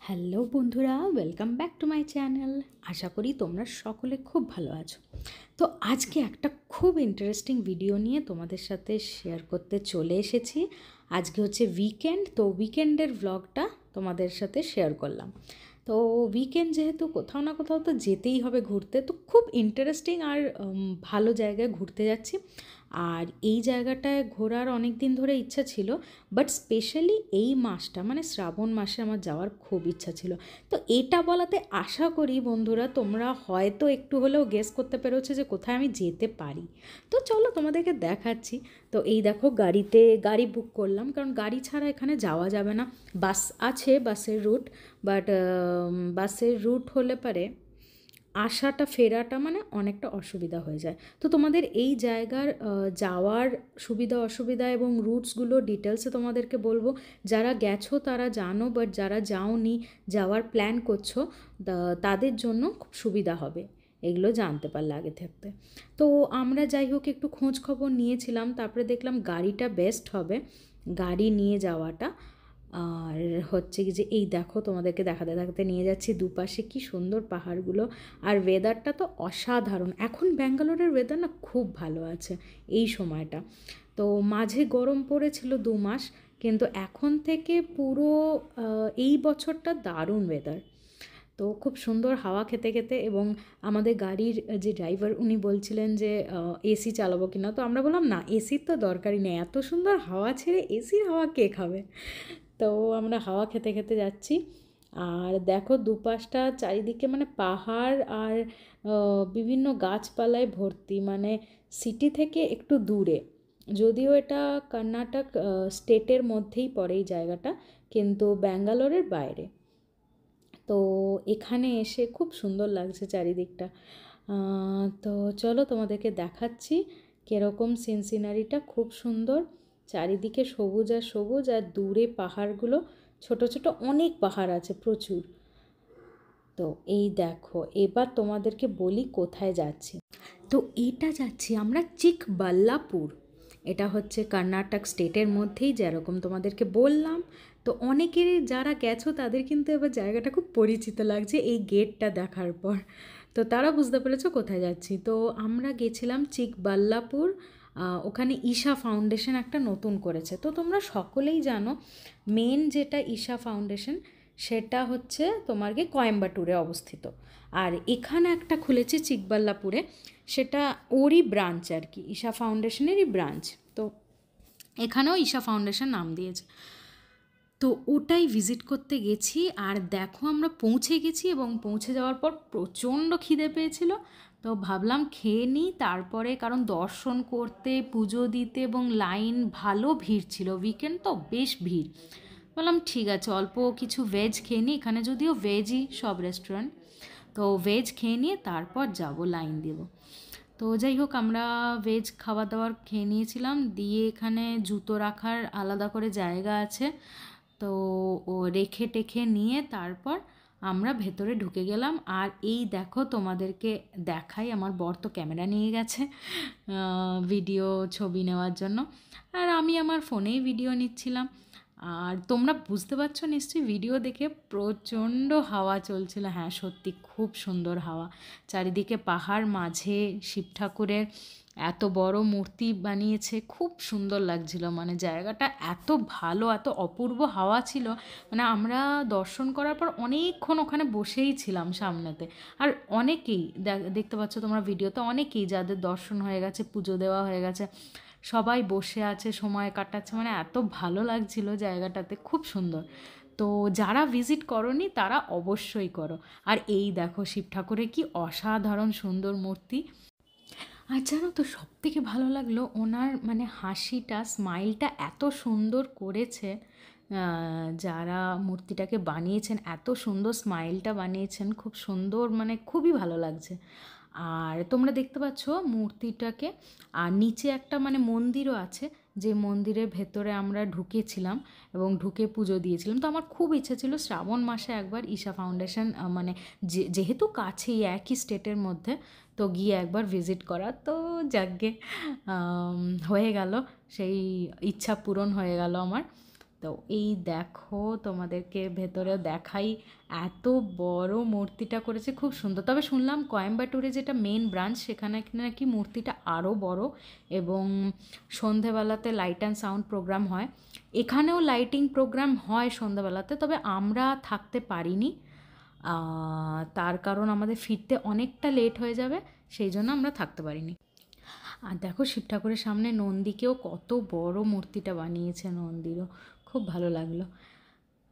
Hello বন্ধুরা, welcome back to my channel. আশা করি তোমরা সকলে খুব ভালো আছো। তো আজকে একটা খুব ইন্টারেস্টিং ভিডিও নিয়ে তোমাদের সাথে শেয়ার করতে চলে এসেছি। আজকে হচ্ছে উইকেন্ড, তো উইকেন্ডের ভ্লগটা তোমাদের সাথে শেয়ার করলাম। তো উইকেন্ড যেহেতু কোথাও না কোথাও তো যেতেই হবে ঘুরতে, তো খুব ইন্টারেস্টিং আর ভালো জায়গায় ঘুরতে যাচ্ছি। আর এই জায়গাটায় ঘোরার অনেক দিন ধরে ইচ্ছা ছিল, বাট স্পেশালি এই মাসটা মানে শ্রাবণ মাসে আমার যাওয়ার খুব ইচ্ছা ছিল। তো এটা বলাতে আশা করি বন্ধুরা তোমরা হয়তো একটু হলেও গেস করতে পেরেছো যে কোথায় আমি যেতে পারি। তো চলো তোমাদেরকে দেখাচ্ছি। তো এই দেখো, গাড়ি বুক করলাম, কারণ গাড়ি ছাড়া এখানে যাওয়া যাবে না। বাস আছে, বাসের রুট, বাট বাসের রুট হলে পারে আসাটা ফেরাটা মানে অনেকটা অসুবিধা হয়ে যায়। তো তোমাদের এই জায়গার যাওয়ার সুবিধা অসুবিধা এবং রুটসগুলো ডিটেলসে তোমাদেরকে বলবো। যারা গেছো তারা জানো, বাট যারা যাওনি, যাওয়ার প্ল্যান করছো, তাদের জন্য খুব সুবিধা হবে এগুলো জানতে পারলে আগে থাকতে। তো আমরা যাই হোক একটু খোঁজ খবর নিয়েছিলাম, তারপরে দেখলাম গাড়িটা বেস্ট হবে, গাড়ি নিয়ে যাওয়াটা। আর হচ্ছে কি যে এই দেখো, তোমাদেরকে দেখাতে দেখাতে নিয়ে যাচ্ছি, দুপাশে কি সুন্দর পাহাড়গুলো। আর ওয়েদারটা তো অসাধারণ। এখন ব্যাঙ্গালোরের ওয়েদার না খুব ভালো আছে এই সময়টা। তো মাঝে গরম পড়েছিল 2 মাস, কিন্তু এখন থেকে পুরো এই বছরটা দারুণ ওয়েদার। তো খুব সুন্দর হাওয়া খেতে খেতে, এবং আমাদের গাড়ির যে ড্রাইভার উনি বলছিলেন যে এসি চালাবো কি না। তো আমরা বললাম না, এসির তো দরকারই নেই, এত সুন্দর হাওয়া ছেড়ে এসির হাওয়া কে খাবে। তো আমরা হাওয়া খেতে খেতে যাচ্ছি। আর দেখো দুপাশটা চারিদিকে মানে পাহাড় আর বিভিন্ন গাছপালায় ভর্তি, মানে সিটি থেকে একটু দূরে। যদিও এটা কর্ণাটক স্টেটের মধ্যেই পড়ে এই জায়গাটা, কিন্তু ব্যাঙ্গালোরের বাইরে। তো এখানে এসে খুব সুন্দর লাগছে চারিদিকটা। তো চলো তোমাদেরকে দেখাচ্ছি কীরকম সিনারিটা। খুব সুন্দর, চারিদিকে সবুজ আর সবুজ, আর দূরে পাহাড়গুলো, ছোট ছোট অনেক পাহাড় আছে প্রচুর। তো এই দেখো, এবার তোমাদেরকে বলি কোথায় যাচ্ছি। তো এটা যাচ্ছি আমরা চিকবাল্লাপুর। এটা হচ্ছে কর্ণাটক স্টেটের মধ্যেই, যেরকম তোমাদেরকে বললাম। তো অনেকেরই যারা গেছো তাদের কিন্তু এবার জায়গাটা খুব পরিচিত লাগছে এই গেটটা দেখার পর। তো তারা বুঝতে পেরেছো কোথায় যাচ্ছি। তো আমরা গেছিলাম চিকবাল্লাপুর। ওখানে ঈশা ফাউন্ডেশন একটা নতুন করেছে, তো তোমরা সকলেই জানো মেন যেটা ঈশা ফাউন্ডেশন সেটা হচ্ছে তোমার গিয়ে কোয়েম্বাটুরে অবস্থিত। আর এখানে একটা খুলেছে চিকবাল্লাপুরে, সেটা ওরই ব্রাঞ্চ আর কি, ঈশা ফাউন্ডেশনেরই ব্রাঞ্চ। তো এখানেও ঈশা ফাউন্ডেশন নাম দিয়েছে। তো ওটাই ভিজিট করতে গেছি। আর দেখো আমরা পৌঁছে গেছি, এবং পৌঁছে যাওয়ার পর প্রচণ্ড খিদে পেয়েছিল। তো ভাবলাম খেয়ে নিই তারপরে, কারণ দর্শন করতে, পুজো দিতে, এবং লাইন ভালো ভিড় ছিল, উইকেন্ড তো বেশ ভিড়। বললাম ঠিক আছে অল্প কিছু ভেজ খেয়ে নিই, এখানে যদিও ভেজই সব রেস্টুরেন্ট। তো ভেজ খেয়ে নিয়ে তারপর যাব লাইন দেব। তো যাই হোক আমরা ভেজ খাবার দাবার খেয়ে নিয়েছিলাম, দিয়ে এখানে জুতো রাখার আলাদা করে জায়গা আছে। তো ও রেখে টেখে নিয়ে তারপর আমরা ভেতরে ঢুকে গেলাম। আর এই দেখো তোমাদেরকে দেখাই, আমার বর তো ক্যামেরা নিয়ে গেছে ভিডিও ছবি নেওয়ার জন্য, আর আমি আমার ফোনেই ভিডিও নিচ্ছিলাম। আর তোমরা বুঝতে পারছো নিশ্চয়ই ভিডিও দেখে, প্রচণ্ড হাওয়া চলছিল। হ্যাঁ সত্যি খুব সুন্দর হাওয়া, চারিদিকে পাহাড়, মাঝে শিব ঠাকুরের এত বড় মূর্তি বানিয়েছে, খুব সুন্দর লাগছিল। মানে জায়গাটা এত ভালো, এত অপূর্ব হাওয়া ছিল, মানে আমরা দর্শন করার পর অনেকক্ষণ ওখানে বসেই ছিলাম সামনেতে। আর অনেকেই দেখতে পাচ্ছ তোমরা ভিডিওতে, অনেকেই যাদের দর্শন হয়ে গেছে, পুজো দেওয়া হয়ে গেছে, সবাই বসে আছে, সময় কাটাচ্ছে, মানে এত ভালো লাগছিল জায়গাটাতে, খুব সুন্দর। তো যারা ভিজিট করনি তারা অবশ্যই করো। আর এই দেখো শিব ঠাকুরের কি অসাধারণ সুন্দর মূর্তি। আর জানো তো সবথেকে ভালো লাগলো ওনার মানে হাসিটা, স্মাইলটা এত সুন্দর করেছে। যারা মূর্তিটাকে বানিয়েছেন এত সুন্দর স্মাইলটা বানিয়েছেন, খুব সুন্দর, মানে খুবই ভালো লাগছে। আর তোমরা দেখতে পাচ্ছ মূর্তিটাকে। আর নিচে একটা মানে মন্দিরও আছে, যে মন্দিরের ভেতরে আমরা ঢুকেছিলাম এবং ঢুকে পুজো দিয়েছিলাম। তো আমার খুব ইচ্ছা ছিল শ্রাবণ মাসে একবার ঈশা ফাউন্ডেশন মানে যেহেতু কাছেই একই স্টেটের মধ্যে, তো গিয়ে একবার ভিজিট করা। তো যাকগে হয়ে গেল, সেই ইচ্ছা পূরণ হয়ে গেল আমার। তো এই দেখো, তোমাদেরকে ভেতরেও দেখাই, এত বড় মূর্তিটা করেছে, খুব সুন্দর। তবে শুনলাম কোয়েম্বাটুরে যেটা মেন ব্রাঞ্চ, সেখানে নাকি মূর্তিটা আরও বড় এবং সন্ধেবেলাতে লাইট অ্যান্ড সাউন্ড প্রোগ্রাম হয়। এখানেও লাইটিং প্রোগ্রাম হয় সন্ধেবেলাতে, তবে আমরা থাকতে পারিনি, তার কারণ আমাদের ফিরতে অনেকটা লেট হয়ে যাবে, সেই জন্য আমরা থাকতে পারিনি। আর দেখো শিব ঠাকুরের সামনে নন্দীকেও কত বড় মূর্তিটা বানিয়েছে, নন্দীরও খুব ভালো লাগলো।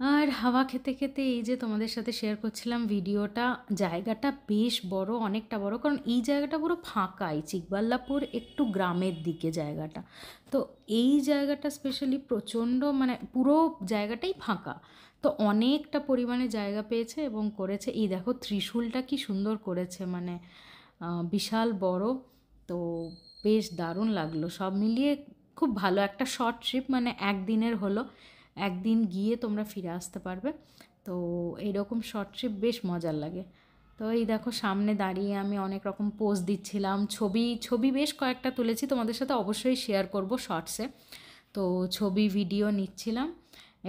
আর হাওয়া খেতে খেতে এই যে তোমাদের সাথে শেয়ার করছিলাম ভিডিওটা, জায়গাটা বেশ বড়, অনেকটা বড়, কারণ এই জায়গাটা পুরো ফাঁকাই, চিকবাল্লাপুর একটু গ্রামের দিকে জায়গাটা। তো এই জায়গাটা স্পেশালি প্রচণ্ড, মানে পুরো জায়গাটাই ফাঁকা, তো অনেকটা পরিমাণে জায়গা পেয়েছে এবং করেছে। এই দেখো ত্রিশূলটা কি সুন্দর করেছে, মানে বিশাল বড়। তো বেশ দারুণ লাগলো, সব মিলিয়ে খুব ভালো একটা শর্ট ট্রিপ, মানে একদিনের হলো, একদিন গিয়ে তোমরা ফিরে আসতে পারবে। তো এইরকম শর্ট ট্রিপ বেশ মজার লাগে। তো এই দেখো সামনে দাঁড়িয়ে আমি অনেক রকম পোজ দিচ্ছিলাম, ছবি বেশ কয়েকটা তুলেছি, তোমাদের সাথে অবশ্যই শেয়ার করব শর্টসে। তো ছবি ভিডিও নিচ্ছিলাম,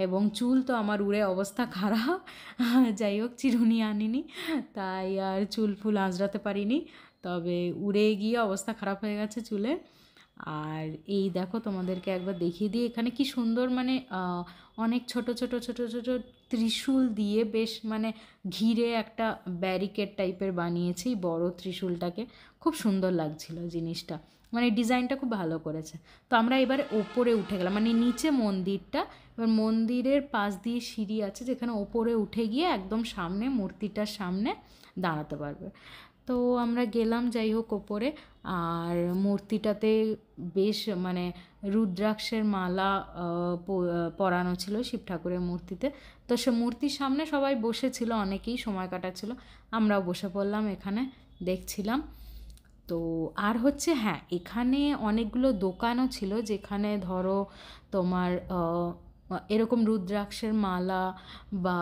এবং চুল তো আমার উড়ে অবস্থা খারাপ, যাই হোক চিরুনি আনিনি, তাই আর চুল ফুল আঁচড়াতে পারিনি, তবে উড়ে গিয়ে অবস্থা খারাপ হয়ে গেছে চুলের। আর এই দেখো তোমাদেরকে একবার দেখিয়ে দিই, এখানে কি সুন্দর, মানে অনেক ছোট ছোট ছোট ছোট ত্রিশূল দিয়ে বেশ মানে ঘিরে একটা ব্যারিকেড টাইপের বানিয়েছে এই বড় ত্রিশূলটাকে, খুব সুন্দর লাগছিল জিনিসটা, মানে ডিজাইনটা খুব ভালো করেছে। তো আমরা এবার ওপরে উঠে গেলাম, মানে নিচে মন্দিরটা, এবার মন্দিরের পাশ দিয়ে সিঁড়ি আছে যেখানে ওপরে উঠে গিয়ে একদম সামনে মূর্তিটার সামনে দাঁড়াতে পারবে। তো আমরা গেলাম যাই হোক ওপরে, আর মূর্তিটাতে বেশ মানে রুদ্রাক্ষের মালা পরানো ছিল শিব ঠাকুরের মূর্তিতে। তো সে মূর্তির সামনে সবাই বসেছিল, অনেকেই সময় কাটাচ্ছিল, আমরাও বসে পড়লাম এখানে দেখছিলাম। তো আর হচ্ছে হ্যাঁ, এখানে অনেকগুলো দোকানও ছিল যেখানে ধরো তোমার এরকম রুদ্রাক্ষের মালা বা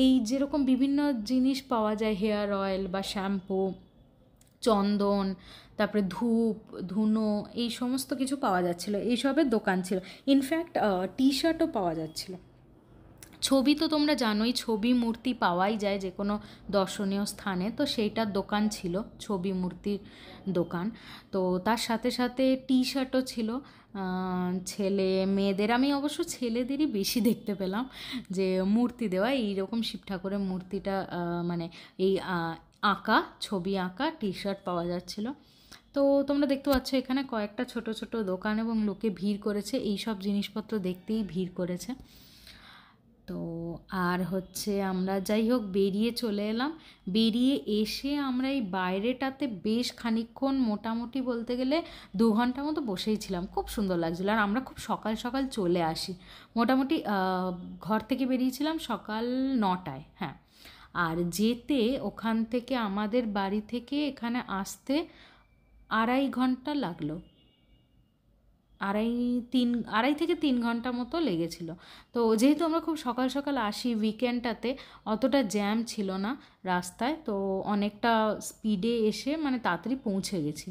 এই যেরকম বিভিন্ন জিনিস পাওয়া যায়, হেয়ার অয়েল বা শ্যাম্পু, চন্দন, তারপরে ধূপ ধুনো, এই সমস্ত কিছু পাওয়া যাচ্ছিলো, এইসবের দোকান ছিল। ইনফ্যাক্ট টি শার্টও পাওয়া যাচ্ছিলো। ছবি তো তোমরা জানোই, ছবি মূর্তি পাওয়াই যায় যে কোনো দর্শনীয় স্থানে, তো সেইটার দোকান ছিল, ছবি মূর্তির দোকান। তো তার সাথে সাথে টি শার্টও ছিল ছেলে মেয়েদের, আমি অবশ্য ছেলেদেরই বেশি দেখতে পেলাম যে মূর্তি দেওয়া, এইরকম শিব ঠাকুরের মূর্তিটা মানে এই আঁকা, ছবি আঁকা টি শার্ট পাওয়া যাচ্ছিলো। তো তোমরা দেখতে পাচ্ছ এখানে কয়েকটা ছোট ছোট দোকান, এবং লোকে ভিড় করেছে, এই সব জিনিসপত্র দেখতেই ভিড় করেছে। তো আর হচ্ছে আমরা যাই হোক বেরিয়ে চলে এলাম, বেরিয়ে এসে আমরা এই বাইরেটাতে বেশ খানিকক্ষণ, মোটামুটি বলতে গেলে 2 ঘন্টা মতো বসেই ছিলাম, খুব সুন্দর লাগছিলো। আর আমরা খুব সকাল সকাল চলে আসি, মোটামুটি ঘর থেকে বেরিয়েছিলাম সকাল 9টায়, হ্যাঁ। আর যেতে ওখান থেকে আমাদের বাড়ি থেকে এখানে আসতে 2.5 ঘন্টা লাগলো, 2.5 থেকে 3 ঘন্টা মতো লেগেছিলো। তো যেহেতু আমরা খুব সকাল সকাল আসি, উইকেন্ডটাতে অতটা জ্যাম ছিল না রাস্তায়, তো অনেকটা স্পিডে এসে মানে তাড়াতাড়ি পৌঁছে গেছি।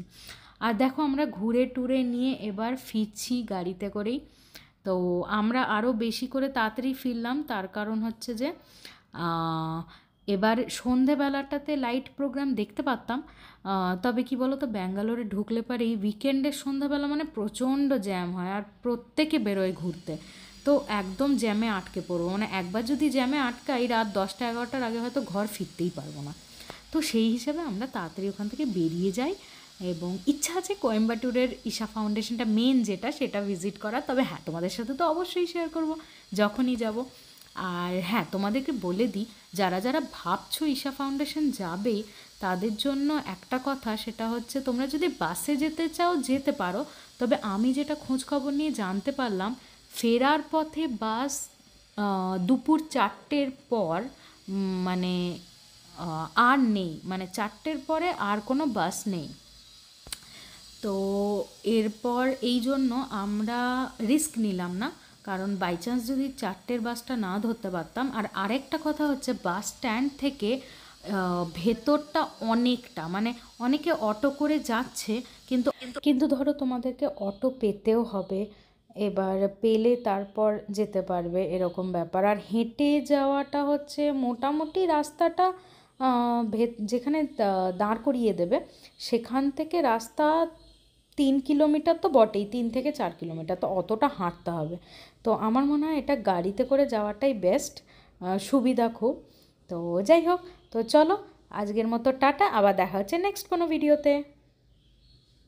আর দেখো আমরা ঘুরে টুরে নিয়ে এবার ফিরছি গাড়িতে করেই। তো আমরা আরও বেশি করে তাড়াতাড়ি ফিরলাম, তার কারণ হচ্ছে যে এবার সন্ধেবেলাটাতে লাইট প্রোগ্রাম দেখতে পারতাম, তবে কি বলো তো, ব্যাঙ্গালোরে ঢুকলে পরে এই উইকেন্ডের সন্ধ্যাবেলা মানে প্রচণ্ড জ্যাম হয়, আর প্রত্যেকে বেরোয় ঘুরতে, তো একদম জ্যামে আটকে পড়বো, মানে একবার যদি জ্যামে আটকাই রাত 10টা 11টার আগে হয়তো ঘর ফিরতেই পারবো না। তো সেই হিসাবে আমরা তাড়াতাড়ি ওখান থেকে বেরিয়ে যাই, এবং ইচ্ছা আছে কোয়েম্বাটুরের ঈশা ফাউন্ডেশনটা মেন যেটা, সেটা ভিজিট করা। তবে হ্যাঁ, তোমাদের সাথে তো অবশ্যই শেয়ার করব যখনই যাব। আর হ্যাঁ, তোমাদেরকে বলে দিই, যারা যারা ভাবছো ঈশা ফাউন্ডেশন যাবে, তাদের জন্য একটা কথা, সেটা হচ্ছে তোমরা যদি বাসে যেতে চাও যেতে পারো, তবে আমি যেটা খোঁজখবর নিয়ে জানতে পারলাম, ফেরার পথে বাস দুপুর 4টের পর মানে আর নেই, মানে 4টের পরে আর কোনো বাস নেই। তো এরপর এই জন্য আমরা রিস্ক নিলাম না, কারণ বাই চান্স যদি 4টের বাসটা না ধরতে পারতাম। আর আরেকটা কথা হচ্ছে, বাস স্ট্যান্ড থেকে ভেতরটা অনেকটা, মানে অনেকে অটো করে যাচ্ছে, কিন্তু কিন্তু ধরো তোমাদেরকে অটো পেতেও হবে, এবার পেলে তারপর যেতে পারবে, এরকম ব্যাপার। আর হেঁটে যাওয়াটা হচ্ছে মোটামুটি রাস্তাটা যেখানে দাঁড় করিয়ে দেবে সেখান থেকে রাস্তা 3 কিলোমিটার তো বটেই, 3 থেকে 4 কিলোমিটার, তো অতটা হাঁটতে হবে। তো আমার মনে হয় এটা গাড়িতে করে যাওয়াটাই বেস্ট, সুবিধা খুব। তো যাই হোক, তো চলো আজকের মতো টাটা, আবার দেখা হচ্ছে নেক্সট কোনো ভিডিওতে।